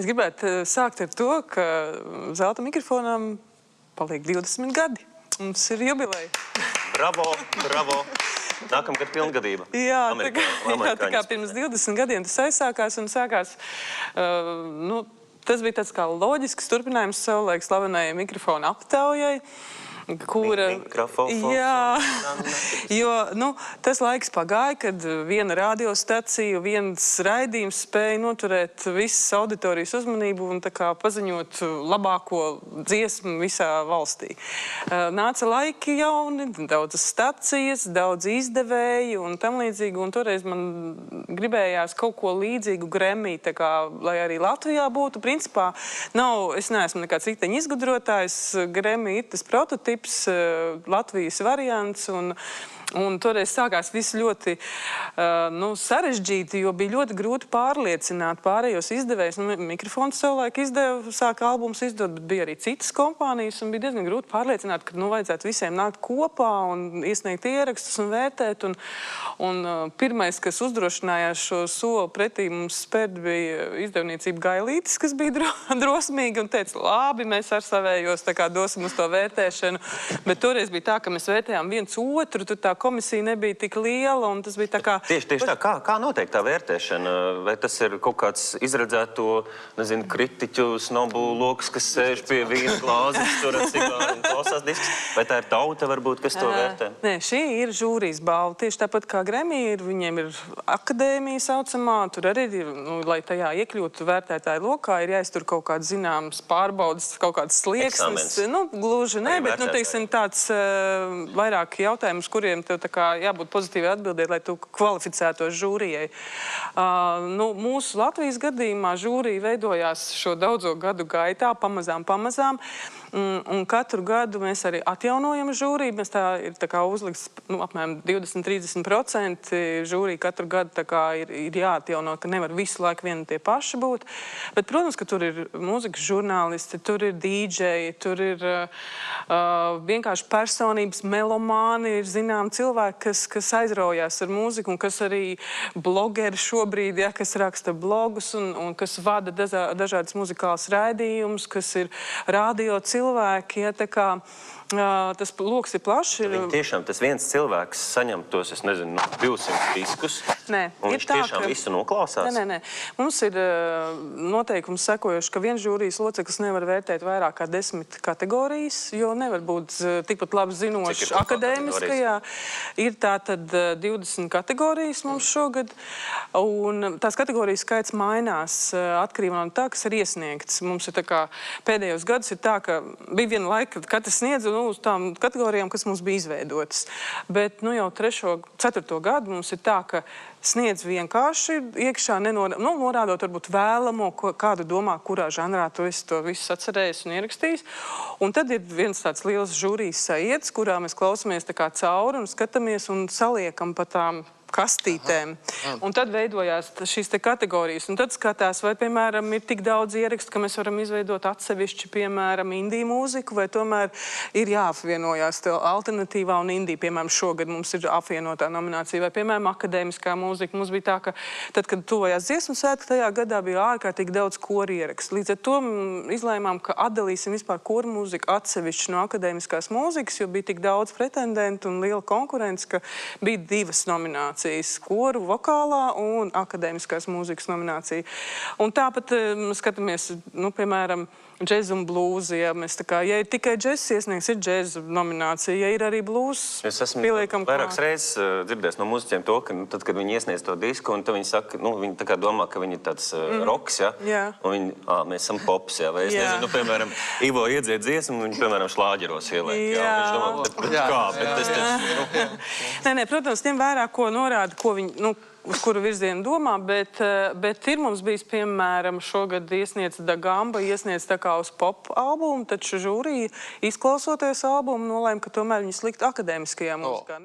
Es gribētu sākt ar to, ka zelta mikrofonam paliek 20 gadi. Mums ir jubileja. Bravo, bravo. Nākamgad pilngadība. Jā, tā kā pirms 20 gadiem tas aizsākās un sākās, tas bija tāds kā loģisks turpinājums savulaik slavenajai mikrofona aptaujai, kura... Jā, jo, tas laiks pagāja, kad viena radiostacija, viens raidījums spēja noturēt visas auditorijas uzmanību un tā kā paziņot labāko dziesmu visā valstī. Nāca laiki jauni, daudzas stacijas, daudz izdevēju un tam līdzīgi, un toreiz man gribējās kaut ko līdzīgu Grammy, tā kā, lai arī Latvijā būtu. Principā, es neesmu nekāds riteņu izgudrotājs, Grammy ir tas prototips, Latvijas variants, un toreiz sākās viss ļoti sarežģīti, jo bija ļoti grūti pārliecināt pārējos izdevējus. Mikrofons savulaik sāka albumus izdot, bet bija arī citas kompānijas, un bija diezgan grūti pārliecināt, ka vajadzētu visiem nākt kopā un iesniegt ierakstus un vērtēt. Un pirmais, kas uzdrošinājās šo soli pretī mums spērt, bija izdevniecība Gailītis, kas bija drosmīga un teica, labi, mēs ar savējos tā kā dosim uz to vērtēšanu. Bet toreiz bija tā, ka mēs vērtējām viens otru, tur tā komisija nebija tik liela, un tas bija tā kā... Tieši tā, kā notiek tā vērtēšana? Vai tas ir kaut kāds izredzēto, nezinu, kritiķu snobu loks, kas sēž pie vīna glāzes, tur ar cigāru un klausās disks? Vai tā ir tauta, varbūt, kas to vērtē? Nē, šī ir žūrijas balva. Tieši tāpat kā Grammy ir, viņiem ir akadēmija saucamā, tur arī ir, lai tajā iekļūtu vērtētāju lokā, ir jāiztur kaut kāds zināms pārbaudas, kaut kāds slieksnis. Gluži ne, bet, teiksim, tāds vairāk jautājums, kuriem tev tā kā jābūt pozitīvi atbildēt, lai tu kvalificētos žūrijai. Mūsu Latvijas gadījumā žūrija veidojās šo daudzo gadu gaitā, pamazām, un katru gadu mēs arī atjaunojam žūriju. Mēs tā ir tā kā uzliks apmēram 20–30%. Žūrija katru gadu tā kā ir jāatjauno, ka nevar visu laiku vieni tie paši būt. Bet, protams, ka tur ir mūzikas žurnālisti, tur ir dīdžeji, tur ir vienkārši personības melomāni, ir zinām cilvēki, kas aizraujās ar mūziku un kas arī blogeri šobrīd, kas raksta blogus un kas vada dažādas muzikālas raidījumus, kas ir radio cilvēki, tā kā tas loks ir plašs. Viņi tiešām, tas viens cilvēks saņem tos, es nezinu, 200 diskus, un viņš tiešām visu noklausās? Nē. Mums ir noteikums sekojuši, ka viens žūrijas loceklis nevar vērtēt vairāk kā 10 kategorijas, jo nevar būt tikpat labi zinošs akadēmiskajā. Ir tātad 20 kategorijas mums šogad, un tās kategorijas skaits mainās atkarībā no tā, kas ir iesniegts. Mums ir tā kā pēdējos gadus ir tā, ka bija viena laika, kad katrs sniedz uz tām kategorijām, kas mums bija izveidotas. Bet jau 4. gadu mums ir tā, ka sniedz vienkārši iekšā, norādot varbūt vēlamo, kādu domā, kurā žanrā tu esi to visu atcerējis un ierakstījis. Un tad ir viens tāds liels žūrijas saietis, kurā mēs klausamies tā kā cauri un skatāmies un saliekam pa tām kastītēm. Un tad veidojās šīs te kategorijas. Un tad skatās, vai, piemēram, ir tik daudz ierakstu, ka mēs varam izveidot atsevišķi, piemēram, indiju mūziku, vai tomēr ir jāapvienojās alternatīvā un indija. Piemēram, šogad mums ir apvienotā nominācija, vai, piemēram, akadēmiskā mūzika. Mums bija tā, ka tad, kad tuvojās dziesmu svētki, tajā gadā bija ārkārtīgi daudz koru ierakstu. Līdz ar to izlēmām, ka atdalīsim vispār koru mūziku atsevišķi no akadēmiskās mūzikas, jo bija tik daudz pretendentu un liela konkurence, ka bija 2 nominācijas. Koru vokālā un akadēmiskās mūzikas nominācija. Un tāpat skatāmies, piemēram, džezu un blūzi. Ja ir tikai džezs iesniegs, ir džezu nominācija. Ja ir arī blūzs, pieliekam klāt. Es esmu vairākas reizes dzirdējis no mūziķiem to, ka tad, kad viņi iesniedz to disku, un tad viņi saka, viņi tā kā domā, ka viņi ir tāds roks, ja? Un viņi, mēs esam pops, ja? Vai es nezinu, piemēram, Ivo iedzied dziesmu, un viņi, piemēram, šlāģeros ieliek, ja? Viņš domā, bet kā? Bet es taču... Nē, protams, ņem vērā, ko norāda, ko viņi, uz kuru virzienu domā, bet ir mums bijis, piemēram, šogad iesniedz Da Gamba, iesniedz tā kā uz pop albumu, taču žūrija, izklausoties albumu, nolēma, ka tomēr viņas likt akadēmiskajā mūzikā.